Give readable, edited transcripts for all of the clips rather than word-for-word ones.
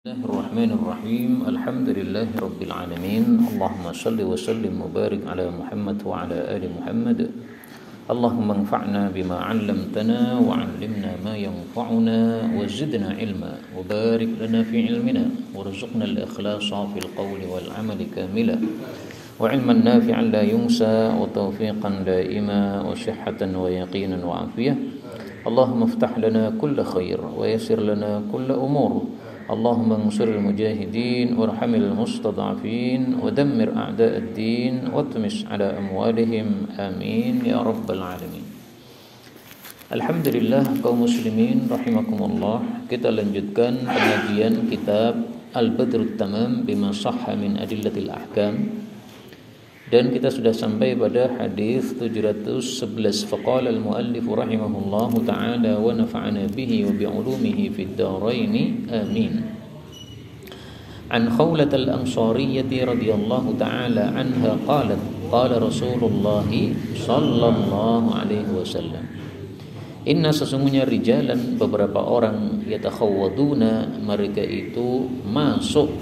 Bismillahirrahmanirrahim. Alhamdulillahi rabbil alamin. Allahumma shalli wa sallim wa barik ala Muhammad wa ala ali Muhammad. Allahumma anfa'na bima 'allamtana wa 'allimna ma yanfa'una wa zidna ilma wa barik lana fi ilmina warzuqna al-ikhlasa fil qawli wal 'amali kamila wa 'ilman nafi'an la yunsa wa tawfiqan daima wa sihhatan wa yaqinan wa 'afiyah. Allahumma iftah lana kulla khair wa yassir lana kulla umur. Allahumma ansur al-mujahidin warhamil mustad'afin wa dammir a'da' ad-din wa tmis ala amwalihim amin ya rabbal alamin. Alhamdulillah kaum muslimin rahimakumullah, kita lanjutkan pengajian kitab Al-Badrut Tamam bima sahha min adillatil ahkam, dan kita sudah sampai pada hadis 711. Faqala al-muallif rahimahullahu ta'ala wa nafa'ana bihi wa bi'ulumihi fid dharain amin. An Khawlat al-Ansariyyah radhiyallahu ta'ala anha qalat qala Rasulullah sallallahu alaihi wasallam, inna sesungguhnya rijalan, beberapa orang, yatakhawwaduna, mereka itu masuk,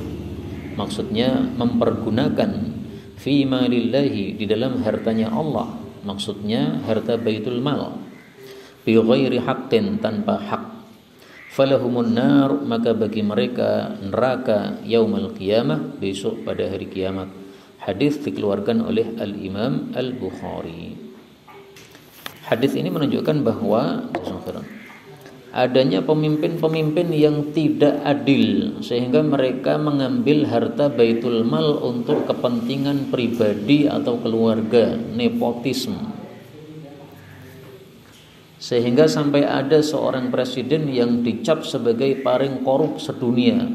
maksudnya mempergunakan, fi malillahi, di dalam hartanya Allah, maksudnya harta Baitul Mal, bi ghairi haqqin, tanpa hak. Falahumun nar, maka bagi mereka neraka yaumal qiyamah, besok pada hari kiamat. Hadis dikeluarkan oleh Al-Imam Al-Bukhari. Hadis ini menunjukkan bahwa adanya pemimpin-pemimpin yang tidak adil, sehingga mereka mengambil harta Baitul Mal untuk kepentingan pribadi atau keluarga, nepotisme. Sehingga sampai ada seorang presiden yang dicap sebagai paling korup sedunia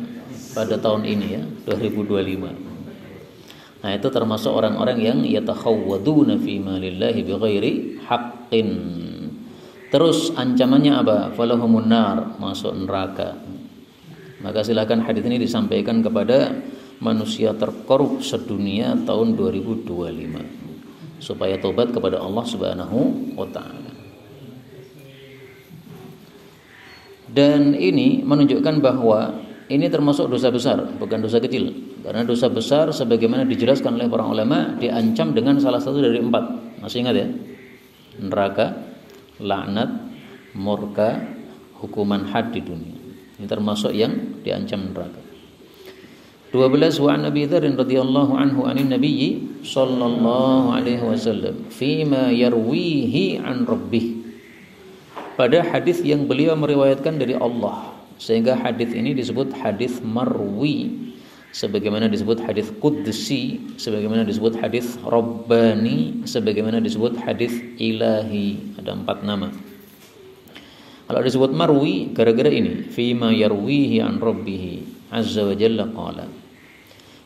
pada tahun ini ya, 2025. Nah, itu termasuk orang-orang yang yatakhawwaduna fi malillahi bighairi haqqin. Terus ancamannya apa? Falahumun nar, masuk neraka. Maka silakan hadis ini disampaikan kepada manusia terkorup sedunia tahun 2025 supaya tobat kepada Allah Subhanahu wa taala. Dan ini menunjukkan bahwa ini termasuk dosa besar, bukan dosa kecil. Karena dosa besar sebagaimana dijelaskan oleh para ulama diancam dengan salah satu dari 4. Masih ingat ya? Neraka, laknat, murka, hukuman had di dunia. Ini termasuk yang diancam neraka. 12. Wa an Abi Dzar radhiyallahu anhu anin nabiyyi sallallahu alaihi wasallam fima yarwihi an rabbih, pada hadis yang beliau meriwayatkan dari Allah, sehingga hadis ini disebut hadis marwi, sebagaimana disebut hadis qudsi, sebagaimana disebut hadis rabbani, sebagaimana disebut hadis ilahi. Ada 4 nama. Kalau disebut marwi gara-gara ini, fima yarwihi an rabbih azza wa jalla qala,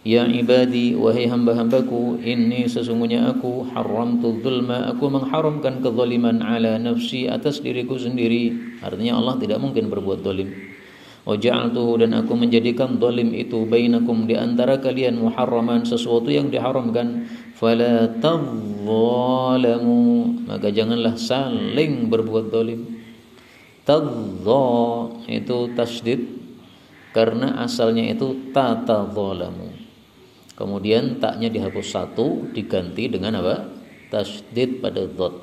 ya ibadi, wahai hamba-hambaku, inni sesungguhnya aku haramtu dzulma, aku mengharamkan kezaliman ala nafsi, atas diriku sendiri. Artinya Allah tidak mungkin berbuat zalim. Wa ja'altuhu, dan aku menjadikan zalim itu, bainakum, di antara kalian, muharraman, sesuatu yang diharamkan. Fala tadzalamu, maka janganlah saling berbuat zalim. Tadza itu tasydid karena asalnya itu tatadzalamu. Kemudian taknya dihapus 1, diganti dengan apa? Tasydid pada dzat.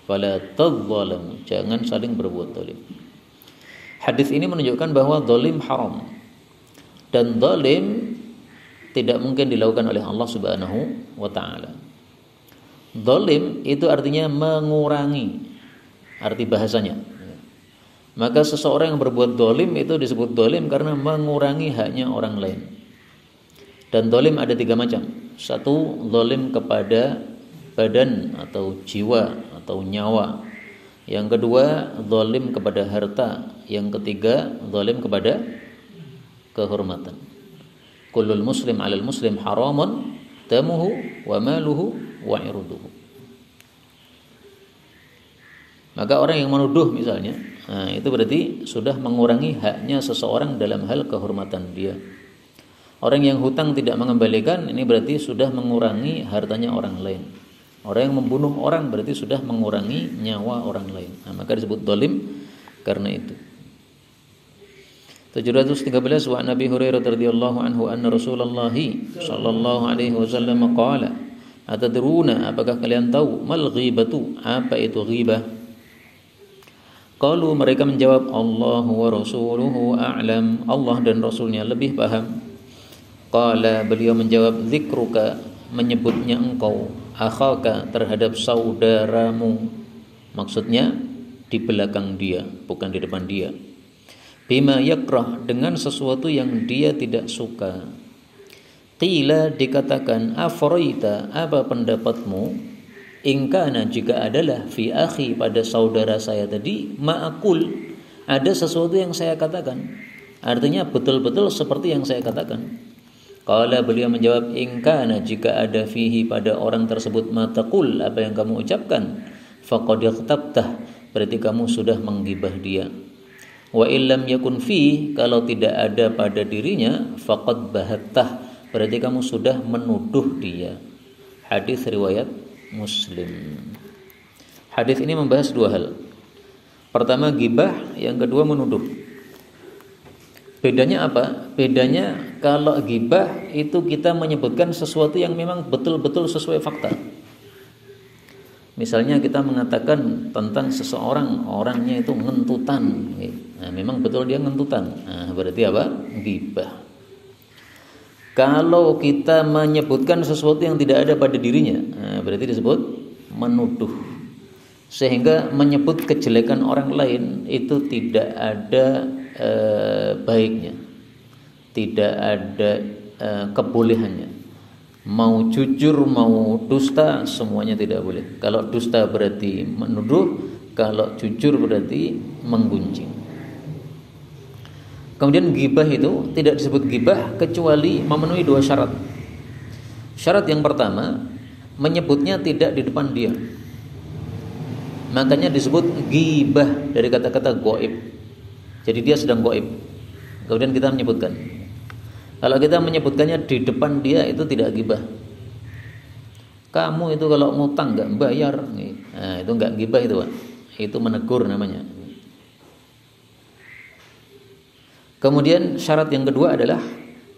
Fala tadzalamu, jangan saling berbuat zalim. Hadis ini menunjukkan bahwa zalim haram, dan zalim tidak mungkin dilakukan oleh Allah Subhanahu wa taala. Zalim itu artinya mengurangi, arti bahasanya. Maka seseorang yang berbuat zalim itu disebut zalim karena mengurangi haknya orang lain. Dan zalim ada 3 macam. 1, zalim kepada badan atau jiwa atau nyawa. Yang kedua, zalim kepada harta. Yang ketiga, zalim kepada kehormatan. Kullul muslim 'alal muslim haramun damuhu wa maluhu wa irduhu. Maka orang yang menuduh misalnya, nah itu berarti sudah mengurangi haknya seseorang dalam hal kehormatan dia. Orang yang hutang tidak mengembalikan, ini berarti sudah mengurangi hartanya orang lain. Orang yang membunuh orang berarti sudah mengurangi nyawa orang lain. Nah, maka disebut zalim karena itu. 713 wa Nabi Hurairah radhiyallahu anhu anna Rasulullah sallallahu alaihi wasallam qala atadruna apakah kalian tahu mal ghibatu apa itu ghibah? Qalu mereka menjawab Allahu wa rasuluhu a'lam, Allah dan rasulnya lebih paham. Qala beliau menjawab dzikruka menyebutnya engkau akhaka terhadap saudaramu, maksudnya di belakang dia bukan di depan dia. Bima yakrah dengan sesuatu yang dia tidak suka. Qila dikatakan afaraita apa pendapatmu ingkana jika adalah fi akhi pada saudara saya tadi ma'akul ada sesuatu yang saya katakan, artinya betul-betul seperti yang saya katakan. Qala beliau menjawab ingkana jika ada fihi pada orang tersebut mataqul apa yang kamu ucapkan faqad ightabtah berarti kamu sudah menggibah dia. Wa illam yakun fi kalau tidak ada pada dirinya faqad bahattah berarti kamu sudah menuduh dia. Hadis riwayat Muslim. Hadis ini membahas dua hal. Pertama gibah, yang kedua menuduh. Bedanya apa? Bedanya kalau gibah itu kita menyebutkan sesuatu yang memang betul-betul sesuai fakta. Misalnya kita mengatakan tentang seseorang, orangnya itu ngentutan. Nah, memang betul dia ngentutan. Nah, berarti apa? Ghibah. Kalau kita menyebutkan sesuatu yang tidak ada pada dirinya, nah, berarti disebut menuduh. Sehingga menyebut kejelekan orang lain itu tidak ada baiknya. Tidak ada kebolehannya. Mau jujur, mau dusta, semuanya tidak boleh. Kalau dusta berarti menuduh, kalau jujur berarti menggunjing. Kemudian ghibah itu tidak disebut ghibah kecuali memenuhi dua syarat. Syarat yang pertama, menyebutnya tidak di depan dia. Makanya disebut ghibah dari kata-kata goib. Jadi dia sedang goib. Kemudian kita menyebutkan. Kalau kita menyebutkannya di depan dia itu tidak ghibah. Kamu itu kalau ngutang enggak bayar, nah, itu enggak ghibah itu, Pak. Itu menegur namanya. Kemudian syarat yang kedua adalah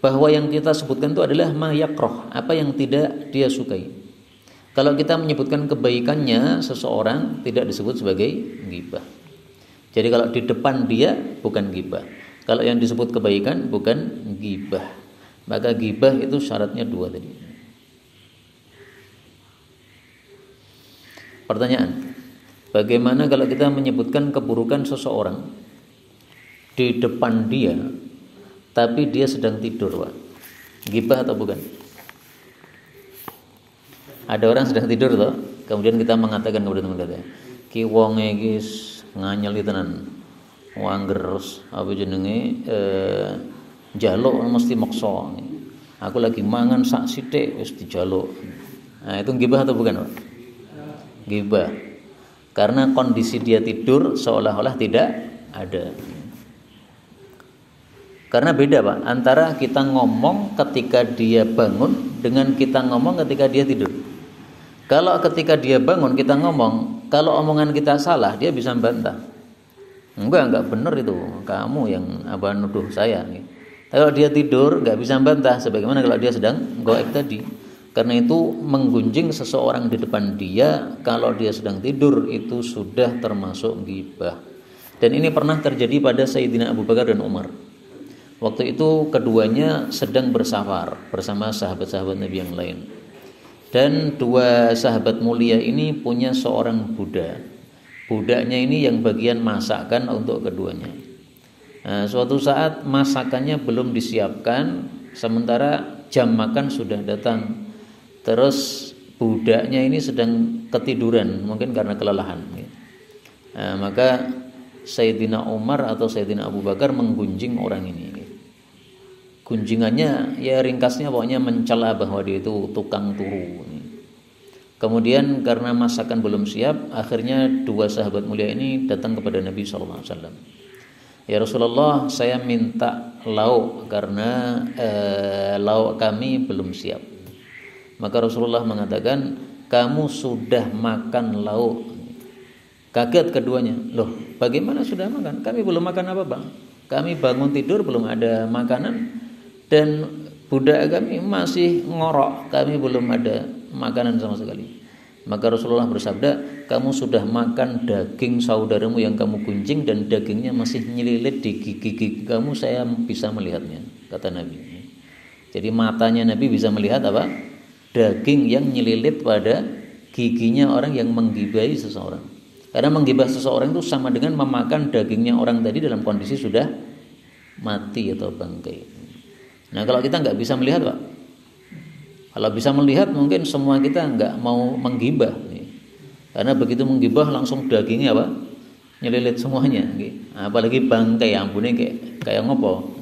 bahwa yang kita sebutkan itu adalah ma yakrah, apa yang tidak dia sukai. Kalau kita menyebutkan kebaikannya seseorang tidak disebut sebagai ghibah. Jadi kalau di depan dia bukan ghibah. Kalau yang disebut kebaikan bukan ghibah. Maka ghibah itu syaratnya dua tadi. Pertanyaan, bagaimana kalau kita menyebutkan keburukan seseorang di depan dia tapi dia sedang tidur, Pak? Ghibah atau bukan? Ada orang sedang tidur toh, kemudian kita mengatakan kepada teman kita, ki wonge iki nganyeli tenan. Wanggerus apa jenenge njaluk mesti maksa. Aku lagi mangan sak sithik wis dijaluk. Nah, itu ghibah atau bukan, Pak? Ghibah. Karena kondisi dia tidur seolah-olah tidak ada. Karena beda, Pak, antara kita ngomong ketika dia bangun dengan kita ngomong ketika dia tidur. Kalau ketika dia bangun kita ngomong, kalau omongan kita salah dia bisa membantah. Enggak benar itu, kamu yang nuduh saya. Kalau dia tidur enggak bisa membantah, sebagaimana kalau dia sedang goib tadi. Karena itu menggunjing seseorang di depan dia kalau dia sedang tidur itu sudah termasuk ghibah. Dan ini pernah terjadi pada Sayyidina Abu Bakar dan Umar. Waktu itu keduanya sedang bersafar bersama sahabat-sahabat Nabi yang lain. Dan dua sahabat mulia ini punya seorang budak. Budaknya ini yang bagian masakan untuk keduanya. Nah, suatu saat masakannya belum disiapkan, sementara jam makan sudah datang. Terus budaknya ini sedang ketiduran, mungkin karena kelelahan. Nah, maka Sayyidina Umar atau Sayyidina Abu Bakar menggunjing orang ini. Gunjingannya ya ringkasnya pokoknya mencela bahwa dia itu tukang turu. Kemudian karena masakan belum siap, akhirnya dua sahabat mulia ini datang kepada Nabi SAW. Ya Rasulullah, saya minta lauk karena lauk kami belum siap. Maka Rasulullah mengatakan, kamu sudah makan lauk. Kaget keduanya, loh bagaimana sudah makan? Kami belum makan apa, Bang? Kami bangun tidur belum ada makanan dan budak kami masih ngorok, kami belum ada makanan sama sekali. Maka Rasulullah bersabda, kamu sudah makan daging saudaramu yang kamu gunjing dan dagingnya masih nyelilit di gigi kamu, saya bisa melihatnya, kata Nabi. Jadi matanya Nabi bisa melihat apa? Daging yang nyelilit pada giginya orang yang menggibahi seseorang. Karena menggibah seseorang itu sama dengan memakan dagingnya orang tadi dalam kondisi sudah mati atau bangkai. Nah kalau kita nggak bisa melihat Pak, kalau bisa melihat mungkin semua kita nggak mau menggibah, karena begitu menggibah langsung dagingnya apa? Nyelilit semuanya. Apalagi bangkai, ampune kayak ngopo.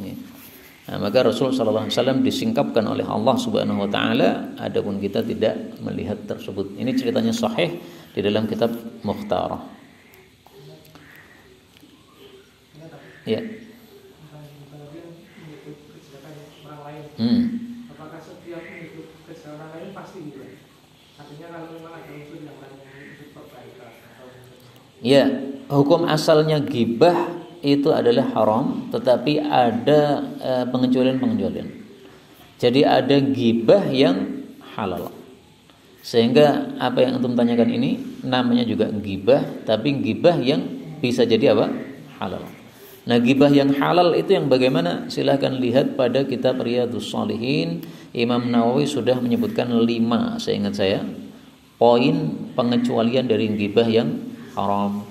Nah, maka Rasul sallallahu alaihi wasallam disingkapkan oleh Allah Subhanahu wa taala, adapun kita tidak melihat tersebut. Ini ceritanya sahih di dalam kitab Mukhtarah. Ya. Apakah setiap mengikut kesalahan lain pasti gitu? Artinya kalau memang ada unsur yang lain yang unsur perbaikan atau ya, hukum asalnya ghibah itu adalah haram, tetapi ada pengecualian. Jadi ada ghibah yang halal. Sehingga apa yang antum tanyakan ini namanya juga ghibah, tapi ghibah yang bisa jadi apa? Halal. Nah, ghibah yang halal itu yang bagaimana? Silahkan lihat pada kitab Riyadhus Shalihin. Imam Nawawi sudah menyebutkan 5, seingat saya, poin pengecualian dari ghibah yang haram.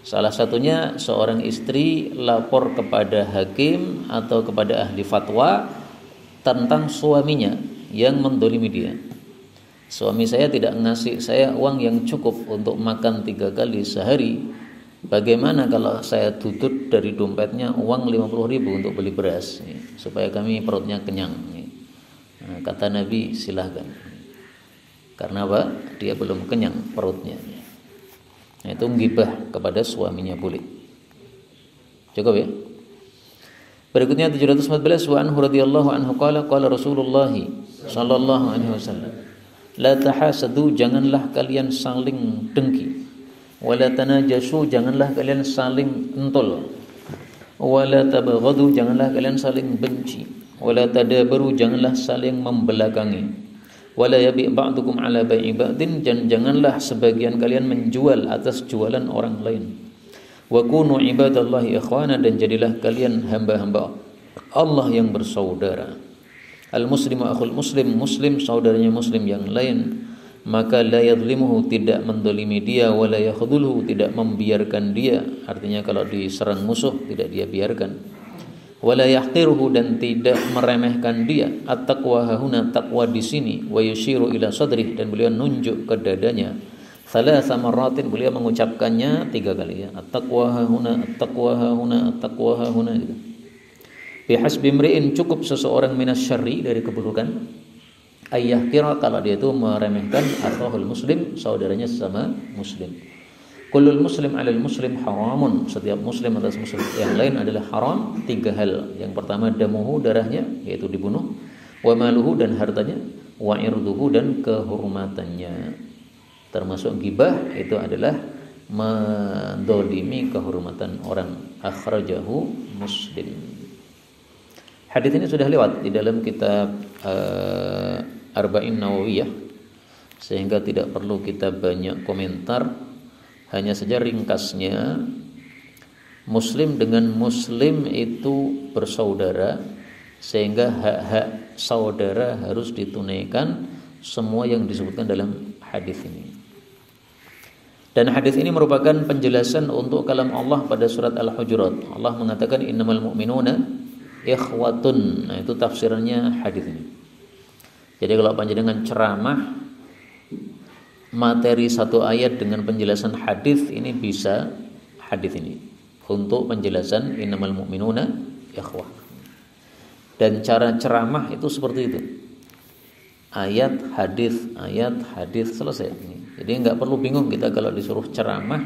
Salah satunya seorang istri lapor kepada hakim atau kepada ahli fatwa tentang suaminya yang mendolimi dia. Suami saya tidak ngasih saya uang yang cukup untuk makan 3 kali sehari. Bagaimana kalau saya tutut dari dompetnya uang 50.000 untuk beli beras, supaya kami perutnya kenyang. Nah, kata Nabi, silahkan. Karena apa? Dia belum kenyang perutnya. Nah, itu menggibah kepada suaminya boleh. Cukup ya. Berikutnya 714, wa anhu radhiyallahu anhu qala Rasulullah sallallahu alaihi wasallam, la tahasadu, janganlah kalian saling dengki. Wala tanajasu, janganlah kalian saling entol. Wala tabaghadu, janganlah kalian saling benci. Wala tadabaru, janganlah saling membelakangi. Wala yabi' ba'dukum ala bai'i ba'din, janganlah sebagian kalian menjual atas jualan orang lain. Wa kunu ibadallahi ikhwana, dan jadilah kalian hamba-hamba Allah yang bersaudara. Al-muslimu akhul muslim, muslim saudaranya muslim yang lain. Maka la yadhlimuhu, tidak mendolimi dia, wala yakhdhuluhu, tidak membiarkan dia. Artinya kalau diserang musuh tidak dia biarkan. Wala yahqiruhu, dan tidak meremehkan dia. At-taqwa hahuna, taqwa di sini. Wa yushiru ila sadrih, dan beliau nunjuk ke dadanya. Thalatha marratin, beliau mengucapkannya 3 kali ya. At-taqwa hahuna, at-taqwa hahuna, at-taqwa hahuna gitu. Bihasbi imri'in, cukup seseorang minas syarri, dari keburukan, ayah kira, kalau dia itu meremehkan akhul muslim, saudaranya sesama muslim. Kullul muslim 'alal muslim haramun, setiap muslim atas muslim yang lain adalah haram 3 hal. Yang pertama damuhu, darahnya, yaitu dibunuh, wa maluhu, dan hartanya, wa irduhu, dan kehormatannya. Termasuk ghibah itu adalah mendolimi kehormatan orang. Akhrajahu Muslim. Hadis ini sudah lewat di dalam kitab Arba'in Nawawiyah, sehingga tidak perlu kita banyak komentar. Hanya saja ringkasnya, muslim dengan muslim itu bersaudara, sehingga hak-hak saudara harus ditunaikan, semua yang disebutkan dalam hadis ini. Dan hadis ini merupakan penjelasan untuk kalam Allah pada surat Al-Hujurat. Allah mengatakan innamal mu'minuna ikhwatun. Nah, itu tafsirannya hadis ini. Jadi kalau panjenengan ceramah materi 1 ayat dengan penjelasan hadis ini, bisa hadis ini untuk penjelasan innamal mu'minuna ikhwah. Dan cara ceramah itu seperti itu. Ayat hadis selesai. Jadi enggak perlu bingung kita kalau disuruh ceramah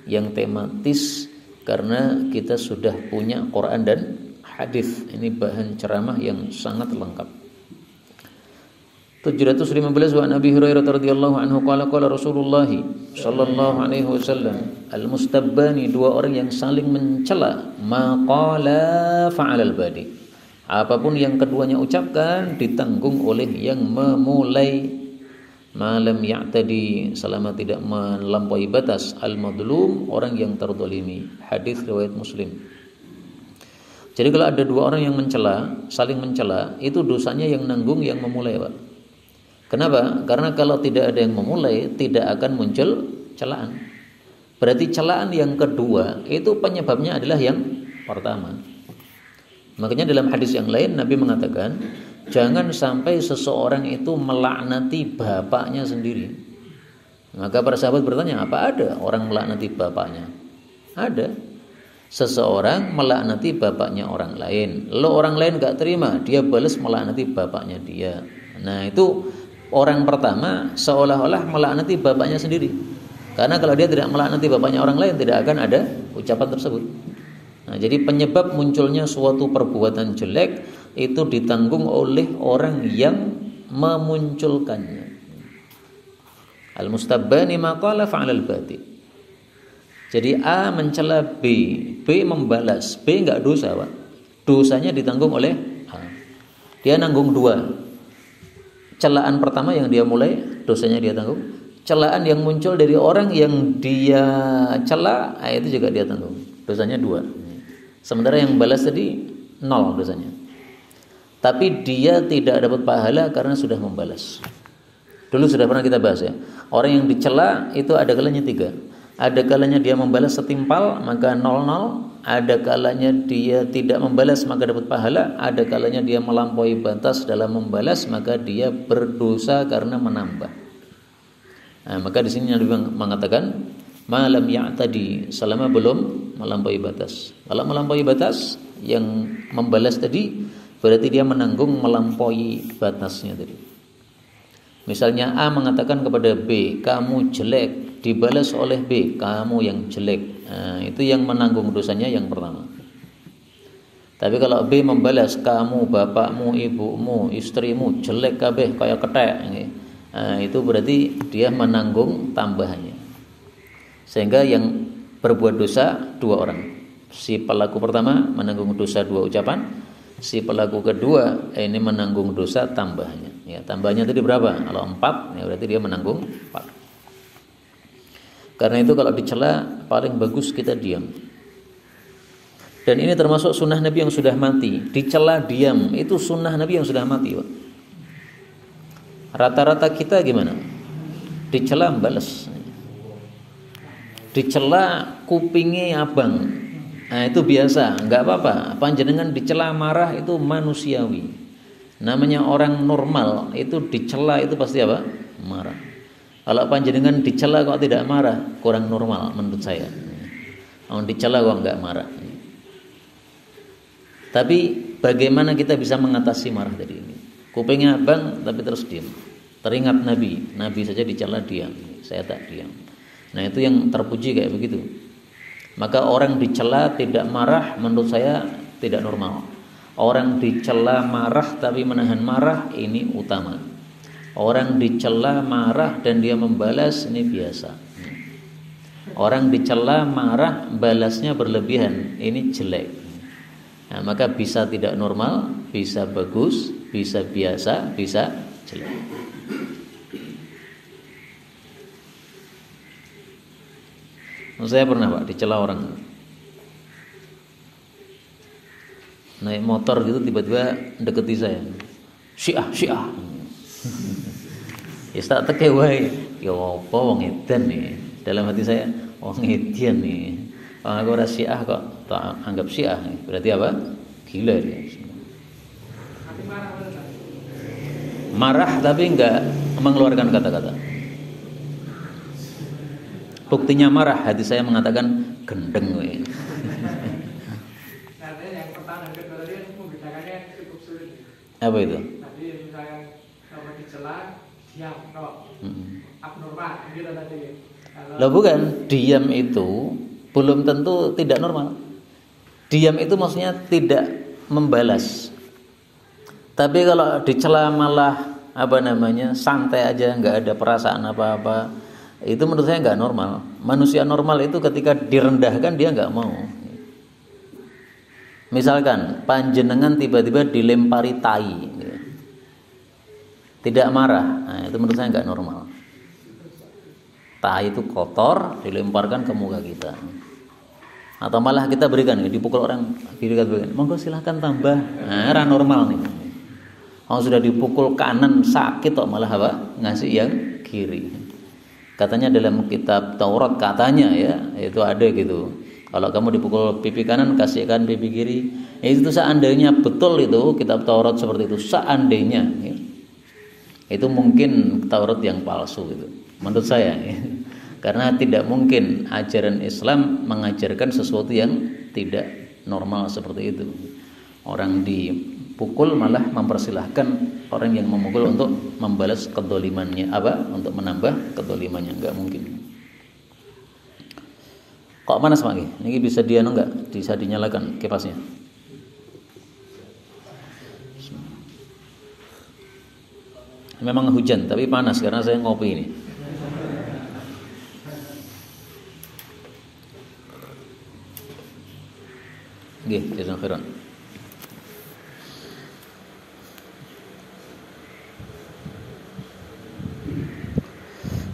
yang tematis, karena kita sudah punya Quran dan hadis. Ini bahan ceramah yang sangat lengkap. 715 wa Nabi Hurairah radhiyallahu anhu qala Rasulullah sallallahu alaihi wasallam al-mustabbani, dua orang yang saling mencela, maqala fa'alal badi, apapun yang keduanya ucapkan ditanggung oleh yang memulai, malam ya'tadi, selama tidak melampaui batas, al-madlum, orang yang terzalimi. Hadis riwayat Muslim. Jadi kalau ada dua orang yang mencela, saling mencela, itu dosanya yang nanggung yang memulai, Pak. Kenapa? Karena kalau tidak ada yang memulai, tidak akan muncul celaan. Berarti celaan yang kedua itu penyebabnya adalah yang pertama. Makanya dalam hadis yang lain Nabi mengatakan, jangan sampai seseorang itu melaknati bapaknya sendiri. Maka para sahabat bertanya, apa ada orang melaknati bapaknya? Ada. Seseorang melaknati bapaknya orang lain, lalu orang lain gak terima, dia balas melaknati bapaknya dia. Nah itu orang pertama seolah-olah melaknati bapaknya sendiri. Karena kalau dia tidak melaknati bapaknya orang lain, tidak akan ada ucapan tersebut. Nah, jadi penyebab munculnya suatu perbuatan jelek itu ditanggung oleh orang yang memunculkannya. Al-mustabbani maqala fa'alal badi. Jadi A mencela B, B membalas, B enggak dosa, Pak. Dosanya ditanggung oleh A. Dia nanggung dua. Celaan pertama yang dia mulai, dosanya dia tanggung. Celaan yang muncul dari orang yang dia cela, itu juga dia tanggung. Dosanya 2. Sementara yang balas tadi 0 dosanya. Tapi dia tidak dapat pahala karena sudah membalas. Dulu sudah pernah kita bahas ya. Orang yang dicela itu ada kalanya 3. Ada kalanya dia membalas setimpal maka 0-0. Ada kalanya dia tidak membalas maka dapat pahala. Ada kalanya dia melampaui batas dalam membalas maka dia berdosa karena menambah. Nah, maka di sini Nabi mengatakan malam ya'tadi, selama belum melampaui batas. Kalau melampaui batas yang membalas tadi berarti dia menanggung melampaui batasnya tadi. Misalnya A mengatakan kepada B, kamu jelek, dibalas oleh B, kamu yang jelek. Nah, itu yang menanggung dosanya yang pertama. Tapi kalau B membalas, kamu, bapakmu, ibumu, istrimu jelek kabeh kayak ketek, nah, itu berarti dia menanggung tambahannya. Sehingga yang berbuat dosa 2 orang. Si pelaku pertama menanggung dosa 2 ucapan, si pelaku kedua ini menanggung dosa tambahannya. Ya, tambahnya tadi berapa? Kalau 4, ya berarti dia menanggung 4. Karena itu kalau dicela paling bagus kita diam. Dan ini termasuk sunnah Nabi yang sudah mati. Dicela diam, itu sunnah Nabi yang sudah mati, Pak. Rata-rata kita gimana? Dicela balas. Dicela kupingnya abang. Nah, itu biasa, enggak apa-apa. Panjenengan dicela marah itu manusiawi. Namanya orang normal itu dicela itu pasti apa? Marah. Kalau panjenengan dicela kok tidak marah, kurang normal menurut saya. Kalau dicela kok enggak marah. Tapi bagaimana kita bisa mengatasi marah tadi ini? Kupingnya abang tapi terus diam. Teringat Nabi, Nabi saja dicela diam, saya tak diam. Nah, itu yang terpuji kayak begitu. Maka orang dicela tidak marah menurut saya tidak normal. Orang dicela marah tapi menahan marah ini utama. Orang dicela marah dan dia membalas ini biasa. Orang dicela marah balasnya berlebihan ini jelek. Nah, maka bisa tidak normal, bisa bagus, bisa biasa, bisa jelek. Saya pernah, Pak, dicela orang. Naik motor gitu tiba-tiba deketi saya. Syiah. Ya tak teke wae. Ya apa wong edan nih. Dalam hati saya, wong edan nih. Kalau aku ora Syiah kok tak anggap Syiah. Berarti apa? Gila dia. Marah tapi enggak mengeluarkan kata-kata. Buktinya marah, hati saya mengatakan gendeng we. Apa itu? Tadi misalkan kalau dicela diam kok abnormal gitu tadi. Lah bukan, diam itu belum tentu tidak normal. Diam itu maksudnya tidak membalas. Tapi kalau dicela malah santai aja, nggak ada perasaan apa-apa, itu menurut saya nggak normal. Manusia normal itu ketika direndahkan dia nggak mau. Misalkan panjenengan tiba-tiba dilempari tai, tidak marah, nah itu menurut saya nggak normal. Tai itu kotor, dilemparkan ke muka kita. Atau malah kita berikan, dipukul orang, berikan, monggo silahkan tambah. Nah, era normal nih. Kalau sudah dipukul kanan sakit kok malah apa? Ngasih yang kiri. Katanya dalam kitab Taurat katanya ya, itu ada gitu. Kalau kamu dipukul pipi kanan, kasihkan pipi kiri. Itu seandainya betul itu kitab Taurat seperti itu, seandainya ya, itu mungkin Taurat yang palsu gitu. Menurut saya ya. Karena tidak mungkin ajaran Islam mengajarkan sesuatu yang tidak normal seperti itu. Orang dipukul malah mempersilahkan orang yang memukul untuk membalas kedolimannya, untuk menambah kedolimannya, enggak mungkin. Kok panas lagi? Ini bisa enggak? Bisa dinyalakan kipasnya. Memang hujan tapi panas karena saya ngopi ini. Nggih, jazakallahu khairan.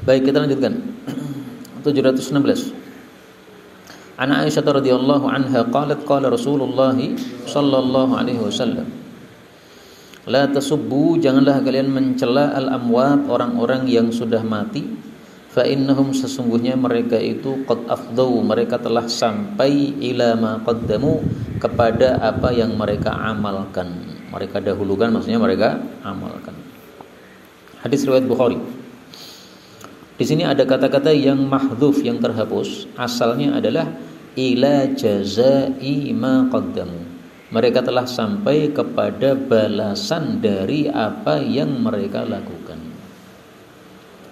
Baik, kita lanjutkan. 716. An Aisyah radhiyallahu anha qalat qala Rasulullah sallallahu alaihi wasallam, la tasubbu, janganlah kalian mencela al-amwat, orang-orang yang sudah mati. Fa innahum, sesungguhnya mereka itu qad afdau, mereka telah sampai ila ma qaddamu, kepada apa yang mereka amalkan. Mereka dahulukan, maksudnya mereka amalkan. Hadis riwayat Bukhari. Di sini ada kata-kata yang mahdhuf, yang terhapus. Asalnya adalah ila jazai ma qaddamu. Mereka telah sampai kepada balasan dari apa yang mereka lakukan.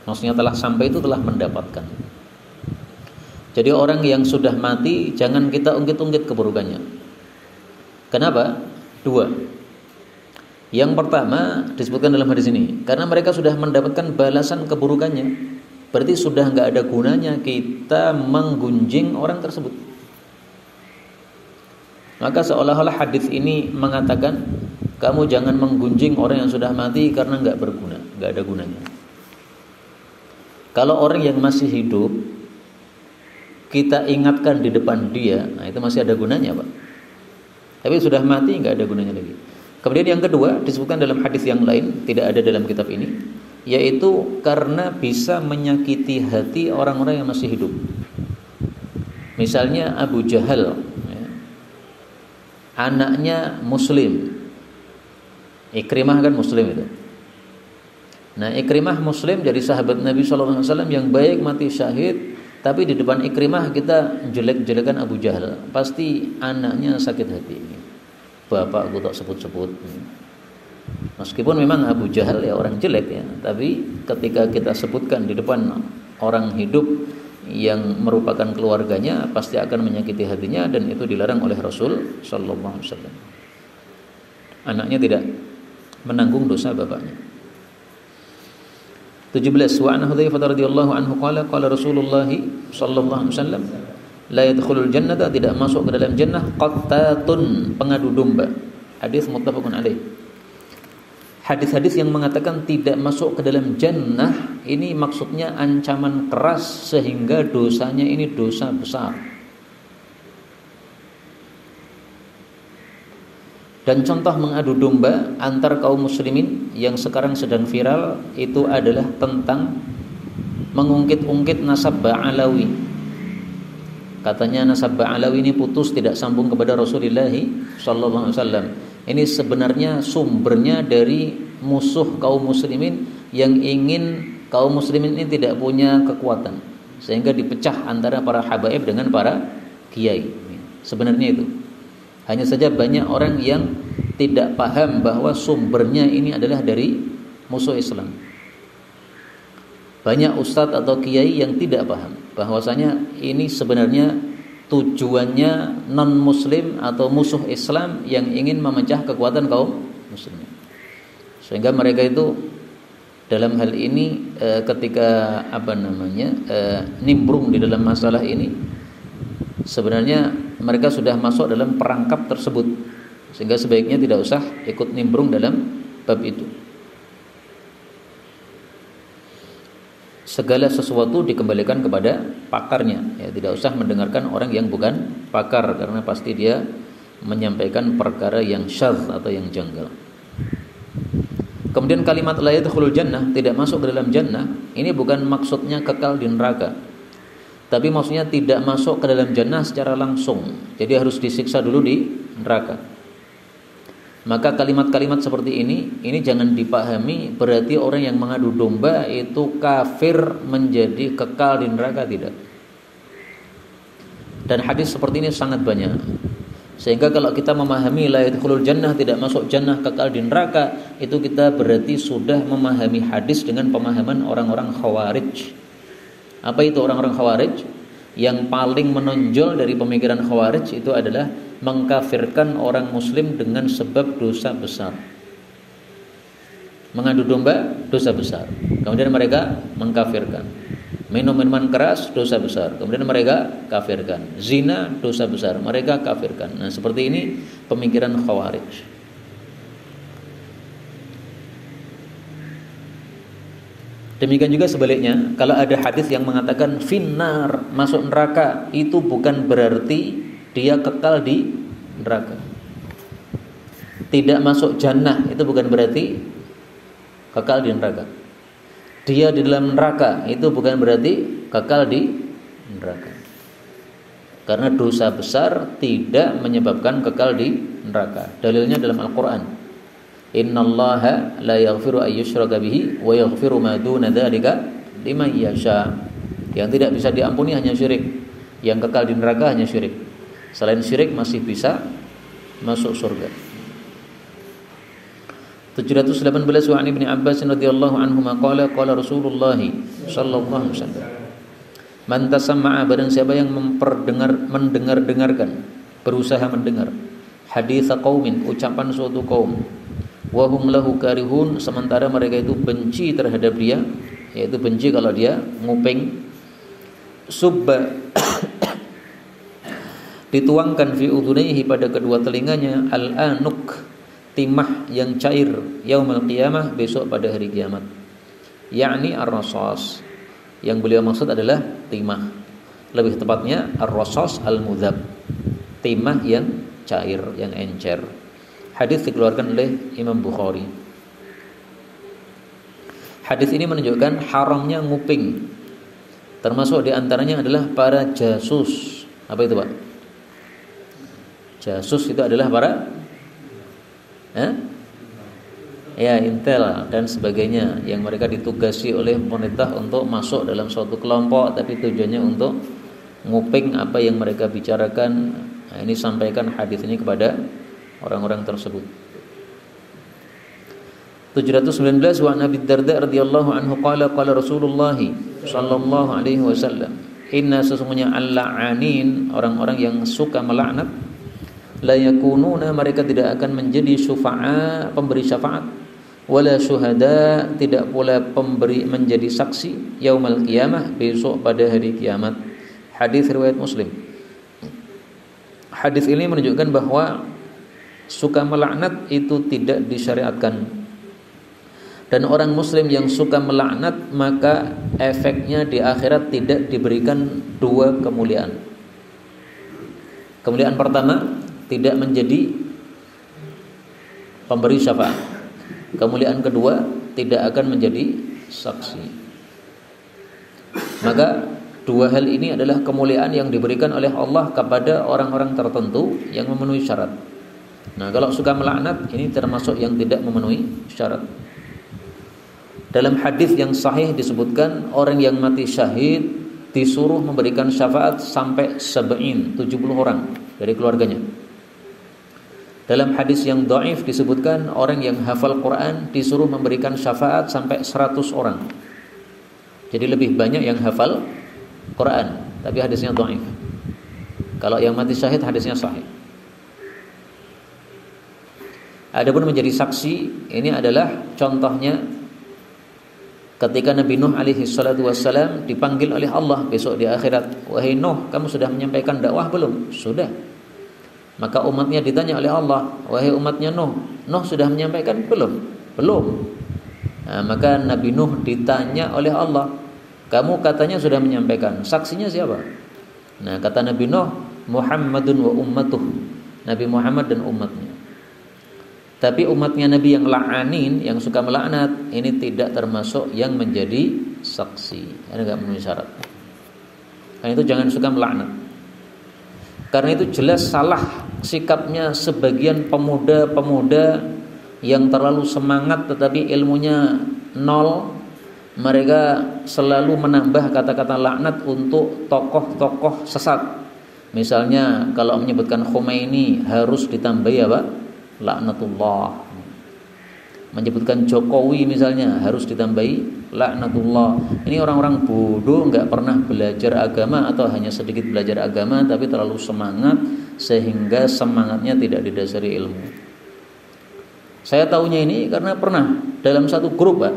Maksudnya telah sampai itu telah mendapatkan. Jadi orang yang sudah mati jangan kita ungkit-ungkit keburukannya. Kenapa? 2. Yang pertama disebutkan dalam hadis ini, karena mereka sudah mendapatkan balasan keburukannya, berarti sudah enggak ada gunanya kita menggunjing orang tersebut. Maka seolah-olah hadis ini mengatakan kamu jangan menggunjing orang yang sudah mati karena enggak berguna, enggak ada gunanya. Kalau orang yang masih hidup kita ingatkan di depan dia, nah itu masih ada gunanya, Pak. Tapi sudah mati enggak ada gunanya lagi. Kemudian yang kedua disebutkan dalam hadis yang lain, tidak ada dalam kitab ini, yaitu karena bisa menyakiti hati orang-orang yang masih hidup. Misalnya Abu Jahal, ya, anaknya Muslim, Ikrimah kan Muslim itu. Nah, Ikrimah Muslim jadi sahabat Nabi SAW yang baik, mati syahid. Tapi di depan Ikrimah kita jelek-jelekan Abu Jahal, pasti anaknya sakit hati. Bapak aku tak sebut-sebut. Meskipun memang Abu Jahal ya orang jelek ya, tapi ketika kita sebutkan di depan orang hidup yang merupakan keluarganya, pasti akan menyakiti hatinya, dan itu dilarang oleh Rasul sallallahu alaihi wasallam. Anaknya tidak menanggung dosa bapaknya. 17. Wa an Hudzaifah radhiyallahu anhu qala qala Rasulullah sallallahu alaihi wasallam, la yadkhulul jannata, tidak masuk ke dalam jannah, qattatun, pengadu domba. Hadis muttafaqun alaih. Hadis-hadis yang mengatakan tidak masuk ke dalam jannah ini maksudnya ancaman keras sehingga dosanya ini dosa besar. Dan contoh mengadu domba antar kaum muslimin yang sekarang sedang viral itu adalah tentang mengungkit-ungkit nasab Ba'alawi. Katanya nasab Ba'alawi ini putus, tidak sambung kepada Rasulullah sallallahu alaihi wasallam. Ini sebenarnya sumbernya dari musuh kaum muslimin yang ingin kaum muslimin ini tidak punya kekuatan, sehingga dipecah antara para habaib dengan para kiai. Sebenarnya itu. Hanya saja banyak orang yang tidak paham bahwa sumbernya ini adalah dari musuh Islam. Banyak ustadz atau kiai yang tidak paham bahwasanya ini sebenarnya tujuannya non-muslim atau musuh Islam yang ingin memecah kekuatan kaum muslimin. Sehingga mereka itu dalam hal ini ketika nimbrung di dalam masalah ini, sebenarnya mereka sudah masuk dalam perangkap tersebut, sehingga sebaiknya tidak usah ikut nimbrung dalam bab itu. Segala sesuatu dikembalikan kepada pakarnya, ya, tidak usah mendengarkan orang yang bukan pakar, karena pasti dia menyampaikan perkara yang syadz atau yang janggal. Kemudian kalimat la yadkhulul jannah, tidak masuk ke dalam jannah, ini bukan maksudnya kekal di neraka, tapi maksudnya tidak masuk ke dalam jannah secara langsung, jadi harus disiksa dulu di neraka. Maka kalimat-kalimat seperti ini jangan dipahami berarti orang yang mengadu domba itu kafir menjadi kekal di neraka, tidak. Dan hadis seperti ini sangat banyak, sehingga kalau kita memahami la yadkhulul jannah, tidak masuk jannah, kekal di neraka, itu kita berarti sudah memahami hadis dengan pemahaman orang-orang Khawarij. Apa itu orang-orang Khawarij? Yang paling menonjol dari pemikiran Khawarij itu adalah mengkafirkan orang muslim dengan sebab dosa besar. Mengadu domba dosa besar, kemudian mereka mengkafirkan. Minum minuman keras dosa besar, kemudian mereka kafirkan. Zina dosa besar, mereka kafirkan. Nah, seperti ini pemikiran Khawarij. Demikian juga sebaliknya, kalau ada hadis yang mengatakan finnar, masuk neraka, itu bukan berarti dia kekal di neraka. Tidak masuk jannah, itu bukan berarti kekal di neraka. Dia di dalam neraka, itu bukan berarti kekal di neraka. Karena dosa besar tidak menyebabkan kekal di neraka. Dalilnya dalam Al-Quran, innallaha la yaghfiru ayyushraka bihi wa yaghfiru ma duna dzalika liman yasha. Yang tidak bisa diampuni hanya syirik, yang kekal di neraka hanya syirik. Selain syirik masih bisa masuk surga. 718 wa an Ibnu Abbas radhiyallahu anhu qala qala Rasulullah sallallahu alaihi wasallam, man tasamma'a, barang siapa yang mendengar-dengarkan, berusaha mendengar hadits qaumin, ucapan suatu kaum, wa hum lahu karihun, sementara mereka itu benci terhadap dia, yaitu benci kalau dia nguping, subba dituangkan fi udhunaihi, pada kedua telinganya, al-anuk, timah yang cair, yaumul qiyamah, besok pada hari kiamat, yakni ar-rasas, yang beliau maksud adalah timah, lebih tepatnya ar-rasas al-mudhab, timah yang cair, yang encer. Hadis dikeluarkan oleh Imam Bukhari. Hadis ini menunjukkan haramnya nguping. Termasuk diantaranya adalah para jasus. Apa itu, Pak? Jasus itu adalah para intel dan sebagainya, yang mereka ditugasi oleh pemerintah untuk masuk dalam suatu kelompok, tapi tujuannya untuk nguping apa yang mereka bicarakan. Nah, ini sampaikan hadis ini kepada orang-orang tersebut. 719 wa Nabi Darda radhiyallahu anhu qala qala Rasulullah sallallahu alaihi wasallam, inna, sesungguhnya al-la'anin, orang-orang yang suka melaknat, la yakununa, mereka tidak akan menjadi syufa'a, pemberi syafaat, wala syuhada, tidak pula pemberi menjadi saksi, yaumal qiyamah, besok pada hari kiamat. Hadis riwayat Muslim. Hadis ini menunjukkan bahwa suka melaknat itu tidak disyariatkan. Dan orang muslim yang suka melaknat, maka efeknya di akhirat tidak diberikan dua kemuliaan. Kemuliaan pertama, tidak menjadi pemberi syafaat. Kemuliaan kedua, tidak akan menjadi saksi. Maka dua hal ini adalah kemuliaan yang diberikan oleh Allah kepada orang-orang tertentu yang memenuhi syarat. Nah, kalau suka melaknat, ini termasuk yang tidak memenuhi syarat. Dalam hadis yang sahih disebutkan, orang yang mati syahid disuruh memberikan syafaat sampai 70 orang dari keluarganya. Dalam hadis yang dhaif disebutkan, orang yang hafal Quran disuruh memberikan syafaat sampai 100 orang. Jadi lebih banyak yang hafal Quran, tapi hadisnya dhaif. Kalau yang mati syahid hadisnya sahih. Adapun menjadi saksi, ini adalah contohnya Ketika Nabi Nuh alaihi salatu wassalam dipanggil oleh Allah besok di akhirat, wahai Nuh, kamu sudah menyampaikan dakwah belum? Sudah. Maka umatnya ditanya oleh Allah, wahai umatnya Nuh, Nuh sudah menyampaikan belum? Belum. Nah, maka Nabi Nuh ditanya oleh Allah, kamu katanya sudah menyampaikan, saksinya siapa? Nah, kata Nabi Nuh, Muhammadun wa ummatuh, Nabi Muhammad dan umatnya. Tapi umatnya Nabi yang la'anin, yang suka melaknat, ini tidak termasuk yang menjadi saksi. Ini enggak memenuhi syarat. Karena itu jangan suka melaknat. Karena itu jelas salah sikapnya sebagian pemuda-pemuda yang terlalu semangat tetapi ilmunya nol. Mereka selalu menambah kata-kata laknat untuk tokoh-tokoh sesat. Misalnya kalau menyebutkan Khomeini harus ditambahi apa? Laknatullah. Menyebutkan Jokowi misalnya harus ditambahi laknatullah. Ini orang-orang bodoh, enggak pernah belajar agama atau hanya sedikit belajar agama tapi terlalu semangat sehingga semangatnya tidak didasari ilmu. Saya tahunya ini karena pernah dalam satu grup, Pak.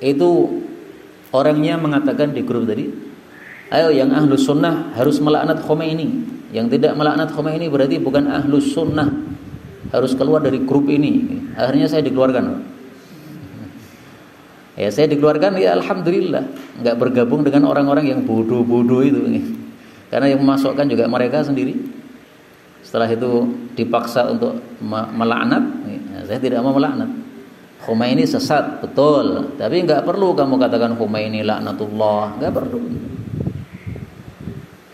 Itu orangnya mengatakan di grup tadi, ayo yang ahlus sunnah harus melaknat Khomeini. Yang tidak melaknat Khomeini berarti bukan ahlus sunnah, harus keluar dari grup ini. Akhirnya saya dikeluarkan. Ya saya dikeluarkan, ya alhamdulillah, nggak bergabung dengan orang-orang yang bodoh-bodoh itu. Karena yang memasukkan juga mereka sendiri. Setelah itu dipaksa untuk melaknat, ya, saya tidak mau melaknat. Khomeini sesat, betul. Tapi nggak perlu kamu katakan Khomeini laknatullah, nggak perlu.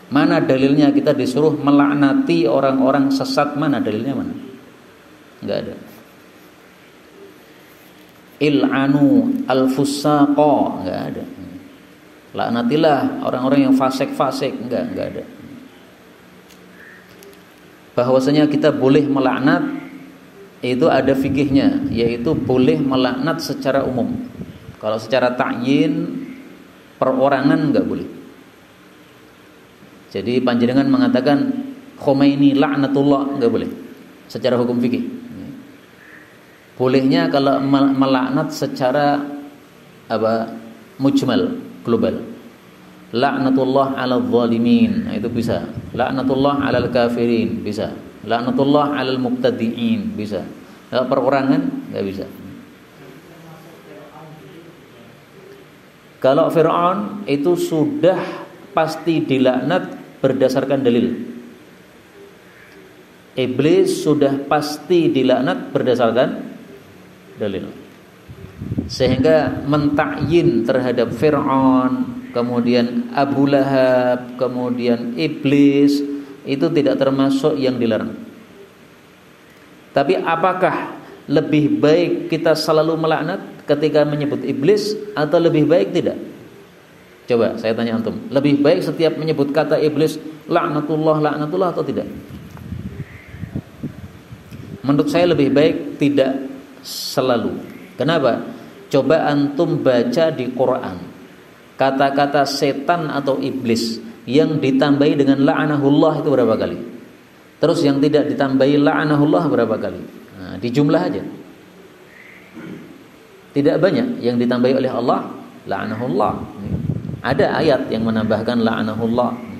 Mana dalilnya kita disuruh melaknati orang-orang sesat? Mana dalilnya, mana? Enggak ada. Il'anu al-fusaqa, enggak ada. Laknatilah orang-orang yang fasik-fasik, enggak ada. Bahwasanya kita boleh melaknat itu ada fikihnya, yaitu boleh melaknat secara umum. Kalau secara ta'yin perorangan enggak boleh. Jadi panjenengan mengatakan Khomeini laknatullah, enggak boleh secara hukum fikih. Bolehnya kalau melaknat secara mujmal, global. Laknatullah 'alal zalimin, itu bisa. Laknatullah 'alal kafirin, bisa. Laknatullah 'alal mubtadi'in, bisa. Kalau perorangan enggak bisa. Kalau Fir'aun itu sudah pasti dilaknat berdasarkan dalil. Iblis sudah pasti dilaknat berdasarkan dalil. Sehingga mentakyin terhadap Fir'aun, kemudian Abu Lahab, kemudian Iblis itu tidak termasuk yang dilarang. Tapi apakah lebih baik kita selalu melaknat ketika menyebut Iblis atau lebih baik tidak? Coba saya tanya antum, lebih baik setiap menyebut kata Iblis laknatullah atau tidak? Menurut saya lebih baik tidak selalu. Kenapa? Coba antum baca di Quran kata-kata setan atau iblis yang ditambahi dengan la'anahullah itu berapa kali? Terus yang tidak ditambahi la'anahullah berapa kali? Nah, dijumlah aja. Tidak banyak yang ditambahi oleh Allah la'anahullah. Ada ayat yang menambahkan la'anahullah.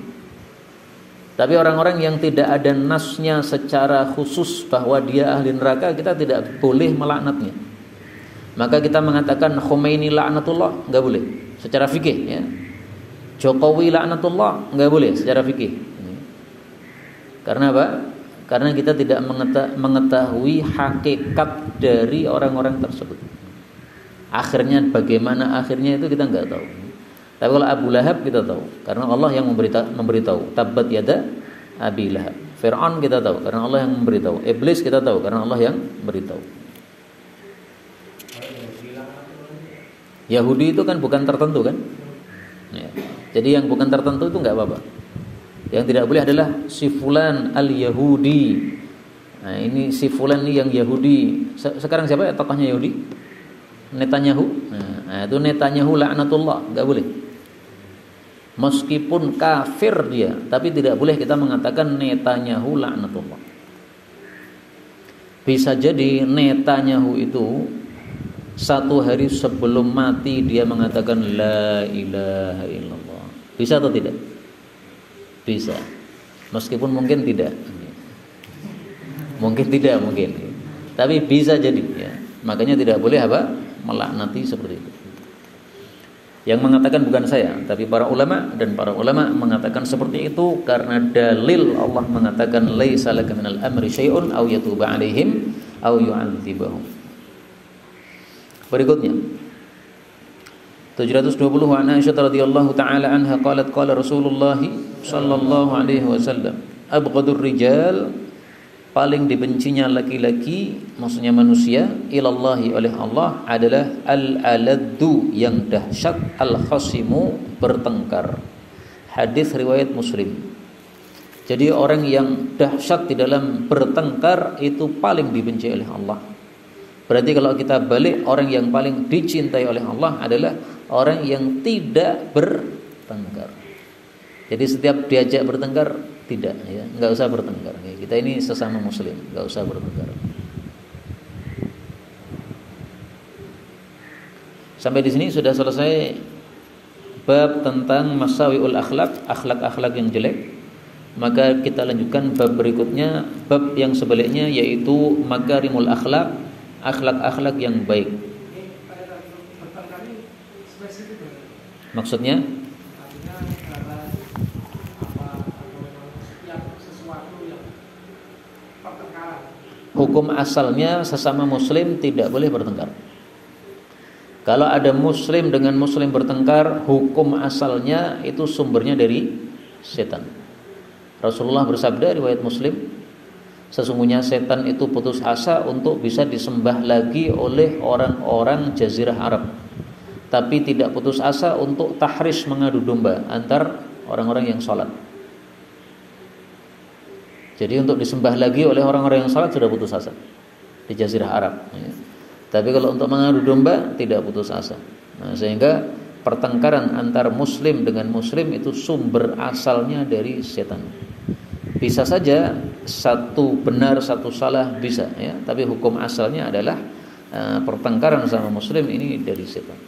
Tapi orang-orang yang tidak ada nasnya secara khusus bahwa dia ahli neraka, kita tidak boleh melaknatnya. Maka kita mengatakan Khomeini laknatullah, enggak boleh secara fikih, ya. Jokowi laknatullah, enggak boleh secara fikih. Karena apa? Karena kita tidak mengetahui hakikat dari orang-orang tersebut. Akhirnya bagaimana akhirnya itu kita enggak tahu. Tapi kalau Abu Lahab kita tahu, karena Allah yang memberitahu. Tabbat yada Abi Lahab. Fir'aun kita tahu, karena Allah yang memberitahu. Iblis kita tahu, karena Allah yang memberitahu. Yahudi itu kan bukan tertentu kan? Ya. Jadi yang bukan tertentu itu enggak apa-apa. Yang tidak boleh adalah si fulan al-Yahudi. Nah, ini si fulan ini yang Yahudi. Sekarang siapa ya tokohnya Yahudi? Netanyahu. Nah, itu Netanyahu laknatullah, enggak boleh. Meskipun kafir dia, tapi tidak boleh kita mengatakan Netanyahu laknatullah. Bisa jadi Netanyahu itu satu hari sebelum mati dia mengatakan la ilaha illallah. Bisa atau tidak? Bisa. Meskipun mungkin tidak. Mungkin tidak, mungkin. Tapi bisa jadi ya. Makanya tidak boleh apa? Melaknati seperti itu. Yang mengatakan bukan saya, tapi para ulama, dan para ulama mengatakan seperti itu karena dalil Allah mengatakan laisa laka minal amri syai'un aw yatuba 'alaihim aw yu'adzibahum. Berikutnya 720 an Aisyah radhiyallahu taala anha qalat qala Rasulullah sallallahu alaihi wasallam abghadur rijal, paling dibencinya laki-laki, maksudnya manusia, ilallahi oleh Allah adalah al-aladdu, yang dahsyat, al-khasimu, bertengkar. Hadis riwayat Muslim. Jadi orang yang dahsyat di dalam bertengkar itu paling dibenci oleh Allah. Berarti kalau kita balik, orang yang paling dicintai oleh Allah adalah orang yang tidak bertengkar. Jadi setiap diajak bertengkar, tidak ya, nggak usah bertengkar. Kita ini sesama muslim, nggak usah bertengkar. Sampai di sini sudah selesai bab tentang masawiul akhlak, akhlak-akhlak yang jelek. Maka kita lanjutkan bab berikutnya, bab yang sebaliknya, yaitu makarimul akhlak, akhlak-akhlak yang baik. Maksudnya? Hukum asalnya sesama muslim tidak boleh bertengkar. Kalau ada muslim dengan muslim bertengkar, hukum asalnya itu sumbernya dari setan. Rasulullah bersabda riwayat Muslim, sesungguhnya setan itu putus asa untuk bisa disembah lagi oleh orang-orang Jazirah Arab, tapi tidak putus asa untuk tahris, mengadu domba antar orang-orang yang sholat. Jadi untuk disembah lagi oleh orang-orang yang salat sudah putus asa di Jazirah Arab ya. Tapi kalau untuk mengadu domba tidak putus asa. Nah, sehingga pertengkaran antar muslim dengan muslim itu sumber asalnya dari setan. Bisa saja satu benar satu salah, bisa ya, tapi hukum asalnya adalah pertengkaran sama muslim ini dari setan.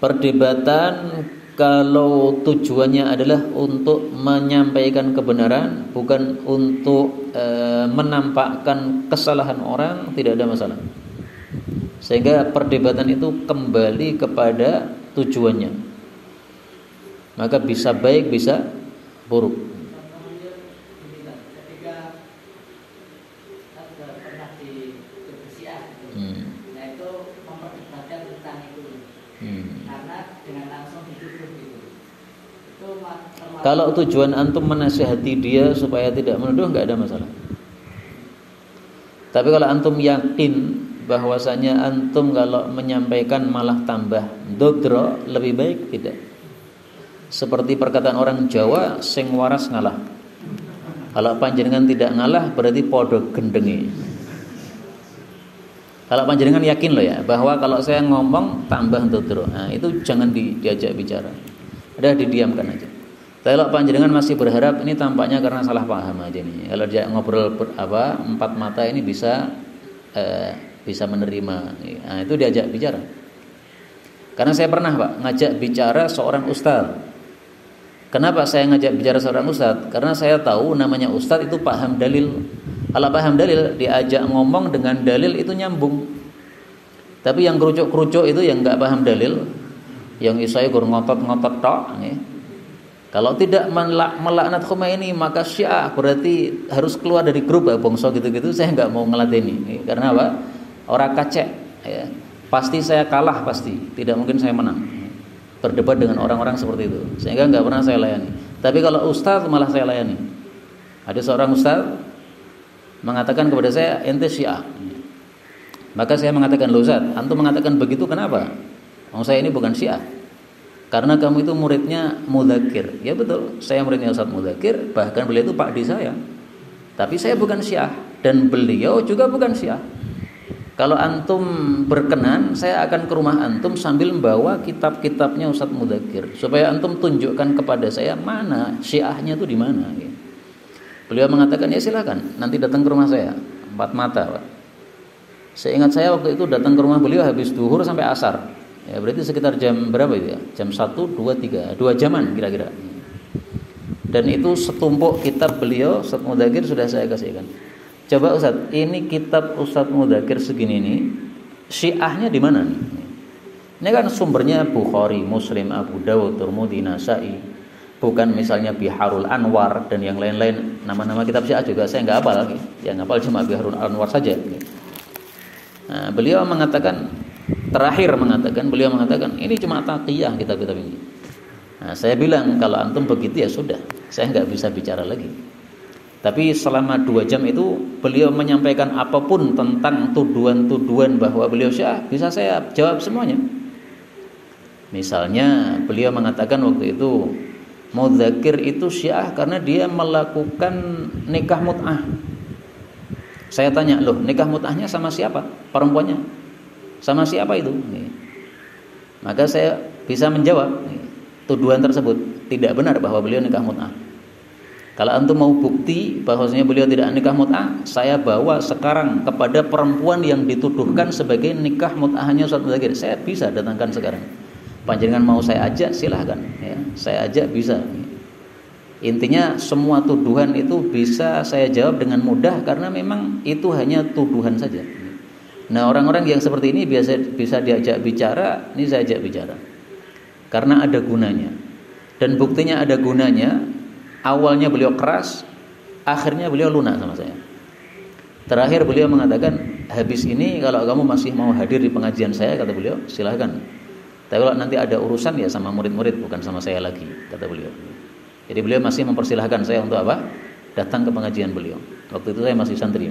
Perdebatan kalau tujuannya adalah untuk menyampaikan kebenaran, bukan untuk menampakkan kesalahan orang, tidak ada masalah. Sehingga perdebatan itu kembali kepada tujuannya. Maka bisa baik, bisa buruk. Kalau tujuan antum menasihati dia supaya tidak menuduh, nggak ada masalah. Tapi kalau antum yakin bahwasanya antum kalau menyampaikan malah tambah dodro, lebih baik tidak. Seperti perkataan orang Jawa, sing waras ngalah. Kalau panjenengan tidak ngalah, berarti podo gendengi. Kalau panjenengan yakin loh ya, bahwa kalau saya ngomong tambah dodro, nah itu jangan diajak bicara. Udah didiamkan aja. Tapi kalau panjenengan masih berharap, ini tampaknya karena salah paham aja nih. Kalau dia ngobrol empat mata ini bisa menerima. Nah, itu diajak bicara. Karena saya pernah Pak ngajak bicara seorang ustadz. Kenapa saya ngajak bicara seorang ustadz? Karena saya tahu namanya ustadz itu paham dalil. Kalau paham dalil, diajak ngomong dengan dalil itu nyambung. Tapi yang kerucuk-kerucuk itu yang nggak paham dalil, yang isai gur ngotot-ngotot tok. Kalau tidak melaknat Khomeini, maka Syiah berarti harus keluar dari grup bongso gitu-gitu. Saya nggak mau ngeladeni. Karena apa? Orang kacek ya. Pasti saya kalah, pasti. Tidak mungkin saya menang. Berdebat dengan orang-orang seperti itu. Sehingga nggak pernah saya layani. Tapi kalau ustaz malah saya layani. Ada seorang ustaz mengatakan kepada saya, ente Syiah. Maka saya mengatakan, loh Ustaz, antum mengatakan begitu kenapa? Saya ini bukan Syiah. Karena kamu itu muridnya Mudzakir. Ya betul, saya muridnya Ustaz Mudzakir, bahkan beliau itu pakdi saya. Tapi saya bukan Syiah dan beliau juga bukan Syiah. Kalau antum berkenan, saya akan ke rumah antum sambil membawa kitab-kitabnya Ustaz Mudzakir supaya antum tunjukkan kepada saya mana Syiahnya itu di mana. Beliau mengatakan, ya silakan, nanti datang ke rumah saya. 4 mata, Pak. Seingat saya waktu itu datang ke rumah beliau habis duhur sampai asar. Ya berarti sekitar jam berapa itu ya? Jam 1, 2, 3, 2 jaman kira-kira. Dan itu setumpuk kitab beliau Ustaz Mudakir sudah saya kasihkan. Coba Ustaz, ini kitab Ustaz Mudakir segini nih, Syiahnya di mana nih? Ini kan sumbernya Bukhari, Muslim, Abu Dawud, Tirmidzi, Nasa'i. Bukan misalnya Biharul Anwar dan yang lain-lain. Nama-nama kitab Syiah juga saya nggak hafal lagi. Yang hafal cuma Biharul Anwar saja. Nah, beliau mengatakan beliau mengatakan ini cuma taqiyah kitab-kitab ini. Nah, saya bilang kalau antum begitu ya sudah, saya nggak bisa bicara lagi. Tapi selama 2 jam itu beliau menyampaikan apapun tentang tuduhan-tuduhan bahwa beliau Syiah bisa saya jawab semuanya. Misalnya beliau mengatakan waktu itu Mudakir itu Syiah karena dia melakukan nikah mut'ah. Saya tanya, loh nikah mut'ahnya sama siapa? Perempuannya sama siapa itu? Maka saya bisa menjawab tuduhan tersebut tidak benar bahwa beliau nikah mut'ah. Kalau antum mau bukti bahwasanya beliau tidak nikah mut'ah, saya bawa sekarang kepada perempuan yang dituduhkan sebagai nikah mut'ahnya Ustaz Mudakir. Saya bisa datangkan sekarang. Panjenengan mau saya ajak silahkan ya. Saya ajak bisa. Intinya semua tuduhan itu bisa saya jawab dengan mudah karena memang itu hanya tuduhan saja. Nah, orang-orang yang seperti ini bisa diajak bicara, ini saya ajak bicara. Karena ada gunanya. Dan buktinya ada gunanya, awalnya beliau keras, akhirnya beliau lunak sama saya. Terakhir beliau mengatakan, habis ini kalau kamu masih mau hadir di pengajian saya, kata beliau, silahkan. Tapi kalau nanti ada urusan ya sama murid-murid, bukan sama saya lagi, kata beliau. Jadi beliau masih mempersilahkan saya untuk apa? Datang ke pengajian beliau. Waktu itu saya masih santri.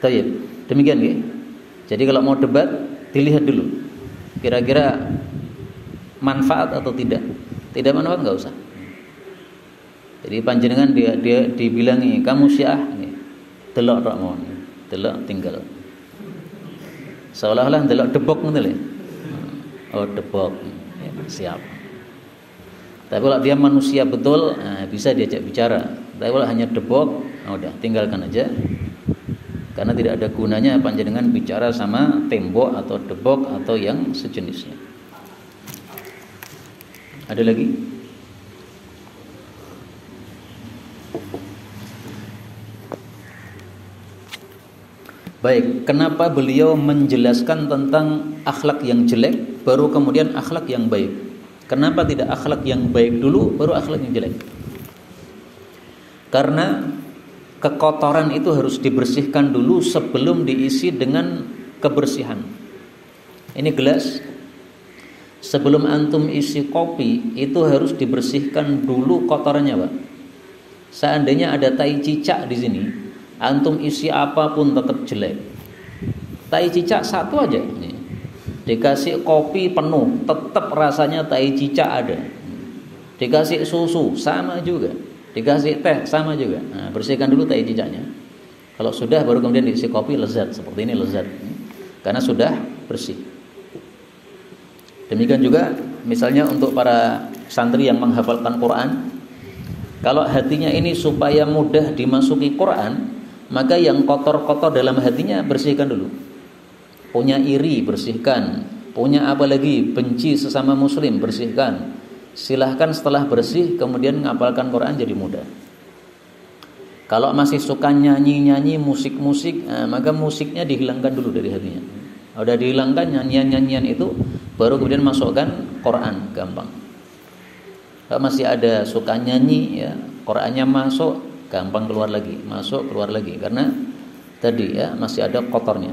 Tayyib. Demikian ya. Jadi kalau mau debat, dilihat dulu. Kira-kira manfaat atau tidak. Tidak manfaat enggak usah. Jadi panjenengan dia dibilangi kamu Syiah, delok tok mon. Delok tinggal. Seolah-olah delok debok ngono lho. Oh, debok. Ya, siap. Tapi kalau dia manusia betul, bisa diajak bicara. Tapi kalau hanya debok, udah tinggalkan aja. Karena tidak ada gunanya panjenengan bicara sama tembok atau debok atau yang sejenisnya. Ada lagi? Baik, kenapa beliau menjelaskan tentang akhlak yang jelek baru kemudian akhlak yang baik? Kenapa tidak akhlak yang baik dulu baru akhlak yang jelek? Karena kekotoran itu harus dibersihkan dulu sebelum diisi dengan kebersihan. Ini gelas, sebelum antum isi kopi itu harus dibersihkan dulu kotorannya, Pak. Seandainya ada tai cicak di sini, antum isi apapun tetap jelek. Tai cicak satu aja nih. Dikasih kopi penuh, tetap rasanya tai cicak ada. Dikasih susu sama juga. Dikasih teh sama juga. Nah, bersihkan dulu tai cicaknya. Kalau sudah baru kemudian diisi kopi lezat. Seperti ini lezat. Karena sudah bersih. Demikian juga misalnya untuk para santri yang menghafalkan Quran, kalau hatinya ini supaya mudah dimasuki Quran, maka yang kotor-kotor dalam hatinya bersihkan dulu. Punya iri bersihkan, punya apa lagi benci sesama muslim bersihkan. Silahkan setelah bersih kemudian menghafalkan Quran jadi mudah. Kalau masih suka nyanyi-nyanyi musik-musik, maka musiknya dihilangkan dulu dari hatinya. Udah dihilangkan nyanyian-nyanyian itu, baru kemudian masukkan Quran, gampang. Kalau masih ada suka nyanyi, ya Qurannya masuk, gampang keluar lagi, masuk keluar lagi, karena tadi ya masih ada kotornya.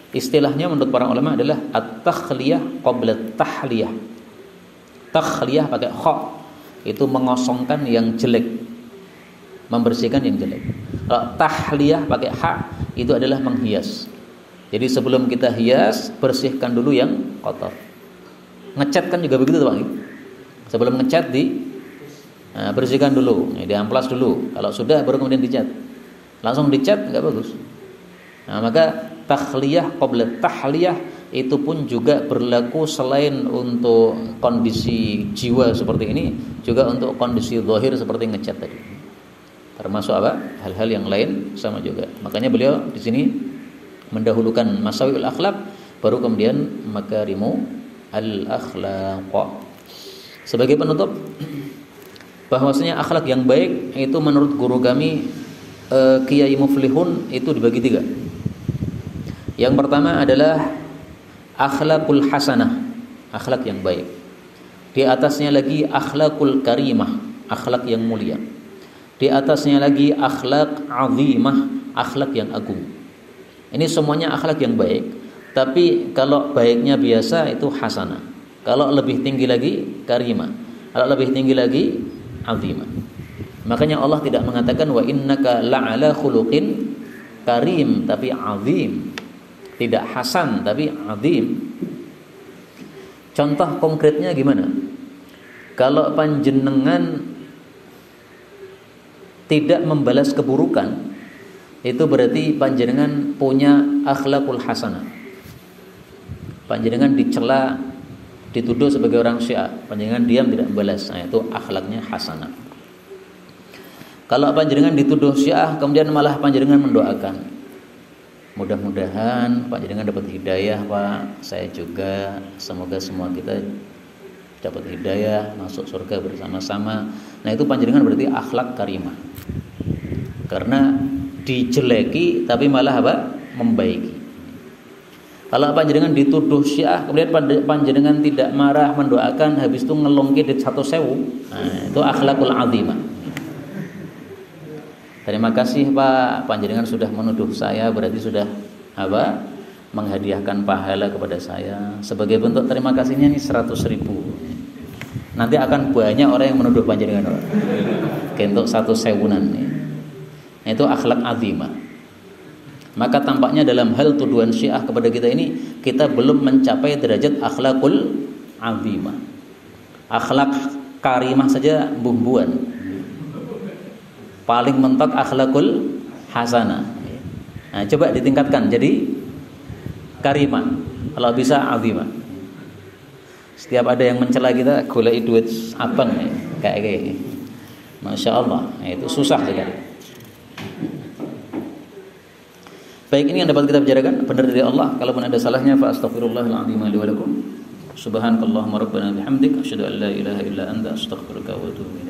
Istilahnya menurut para ulama adalah at-takhliyah qabla tahliyah. Takhliyah pakai kha, itu mengosongkan yang jelek, membersihkan yang jelek. Kalau tahliyah pakai ha, itu adalah menghias. Jadi sebelum kita hias, bersihkan dulu yang kotor. Ngecat kan juga begitu, Bang. Sebelum ngecat bersihkan dulu, diamplas dulu. Kalau sudah baru kemudian dicat. Langsung dicat enggak bagus. Nah, maka takhliyah qabla tahliyah itu pun juga berlaku selain untuk kondisi jiwa seperti ini, juga untuk kondisi zahir seperti ngecat tadi. Termasuk apa? Hal-hal yang lain sama juga. Makanya beliau di sini mendahulukan masawiul akhlak baru kemudian makarimu al-akhlaq. Sebagai penutup, bahwasanya akhlak yang baik itu menurut guru kami Kiai Muflihun itu dibagi 3. Yang pertama adalah akhlakul hasanah, akhlak yang baik. Di atasnya lagi akhlakul karimah, akhlak yang mulia. Di atasnya lagi akhlak azimah, akhlak yang agung. Ini semuanya akhlak yang baik. Tapi kalau baiknya biasa itu hasanah. Kalau lebih tinggi lagi karimah. Kalau lebih tinggi lagi azimah. Makanya Allah tidak mengatakan wa innaka la'ala khuluqin karim, tapi azim. Tidak hasan tapi azim. Contoh konkretnya gimana? Kalau panjenengan tidak membalas keburukan, itu berarti panjenengan punya akhlakul hasanah. Panjenengan dicela, dituduh sebagai orang Syiah, panjenengan diam tidak membalas, nah, itu akhlaknya hasanah. Kalau panjenengan dituduh Syiah kemudian malah panjenengan mendoakan, mudah-mudahan panjenengan dapat hidayah Pak, saya juga, semoga semua kita dapat hidayah, masuk surga bersama-sama. Nah itu panjenengan berarti akhlak karimah. Karena dijeleki tapi malah apa? Membaiki. Kalau panjenengan dituduh Syiah kemudian panjenengan tidak marah, mendoakan, habis itu ngelongke di 1.000, nah itu akhlakul azimah. Terima kasih Pak, panjenengan sudah menuduh saya, berarti sudah apa? Menghadiahkan pahala kepada saya. Sebagai bentuk terima kasihnya ini 100.000. Nanti akan banyak orang yang menuduh panjenengan. Untuk 1.000-an nih. Itu akhlak azimah. Maka tampaknya dalam hal tuduhan Syiah kepada kita ini, kita belum mencapai derajat akhlakul azimah. Akhlak karimah saja bumbuan. Paling mentok akhlakul hasanah. Nah, coba ditingkatkan jadi karimah. Kalau bisa azimah. Setiap ada yang mencela kita, golek duit abang nih, kayak Masya Allah, nah, itu susah sekali. Baik, ini yang dapat kita bicarakan benar dari Allah. Kalaupun ada salahnya, fa astaghfirullahal azim li wa lakum. Subhanakallahumma rabbana bihamdik asyhadu an la ilaha illa anta astaghfiruka wa atubu ilaik.